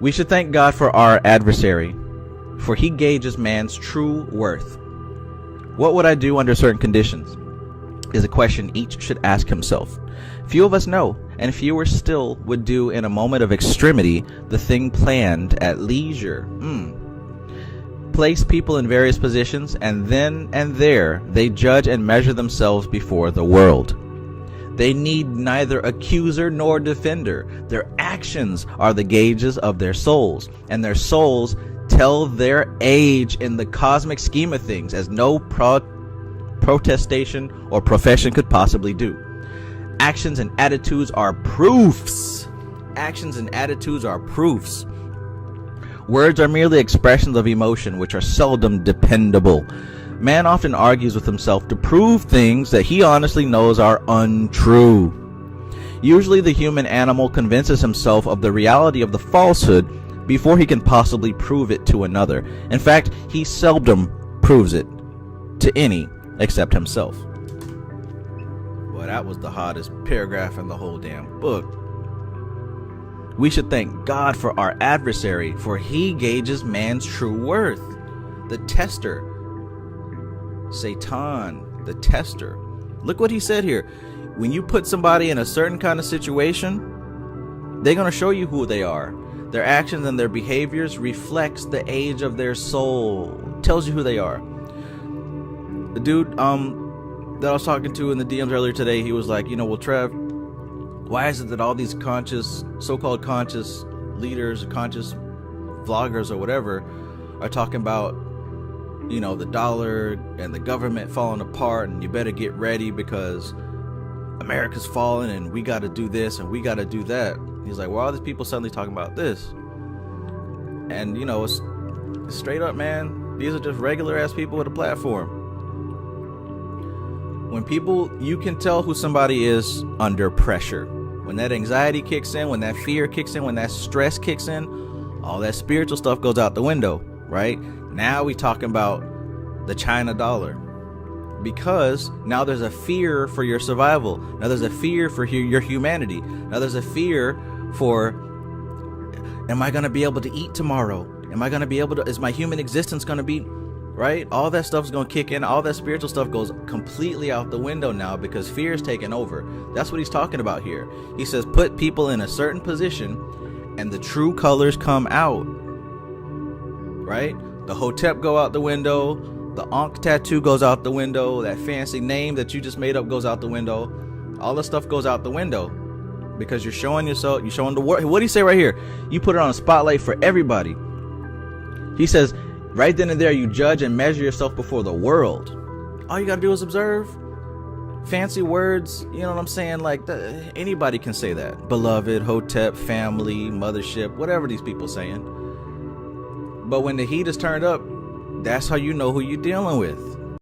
We should thank God for our adversary, for he gauges man's true worth. What would I do under certain conditions is a question each should ask himself. Few of us know, and fewer still would do in a moment of extremity the thing planned at leisure. Place people in various positions, and then and there they judge and measure themselves before the world. They need neither accuser nor defender. Their actions are the gauges of their souls, and their souls tell their age in the cosmic scheme of things, as no protestation or profession could possibly do. Actions and attitudes are proofs. Actions and attitudes are proofs. Words are merely expressions of emotion, which are seldom dependable. Man often argues with himself to prove things that he honestly knows are untrue. Usually the human animal convinces himself of the reality of the falsehood before he can possibly prove it to another. In fact, he seldom proves it to any except himself. Well, that was the hottest paragraph in the whole damn book. We should thank God for our adversary, for he gauges man's true worth. The tester, Satan, the tester. Look what he said here. When you put somebody in a certain kind of situation, they're going to show you who they are. Their actions and their behaviors reflects the age of their soul. Tells you who they are. The dude that I was talking to in the DMs earlier today, he was like, well, Trev, why is it that all these so-called conscious leaders, conscious vloggers or whatever are talking about the dollar and the government falling apart, and you better get ready because America's falling and we got to do this and we got to do that. He's like, well, all these people suddenly talking about this? And it's straight up, man, these are just regular ass people with a platform. When you can tell who somebody is under pressure. When that anxiety kicks in, when that fear kicks in, when that stress kicks in, all that spiritual stuff goes out the window, right? Now we talking about the China dollar, because now there's a fear for your survival. Now there's a fear for your humanity. Now there's a fear for, am I going to be able to eat tomorrow? Am I going to be able to, is my human existence going to be, right? All that stuff is going to kick in. All that spiritual stuff goes completely out the window now because fear is taking over. That's what he's talking about here. He says, put people in a certain position and the true colors come out, right? The Hotep go out the window. The Ankh tattoo goes out the window. That fancy name that you just made up goes out the window. All the stuff goes out the window because you're showing yourself. You're showing the world. What do you say right here? You put it on a spotlight for everybody. He says, right then and there, you judge and measure yourself before the world. All you got to do is observe. Fancy words, you know what I'm saying? Like anybody can say that. Beloved, Hotep, family, mothership, whatever these people saying. But when the heat is turned up, that's how you know who you're dealing with.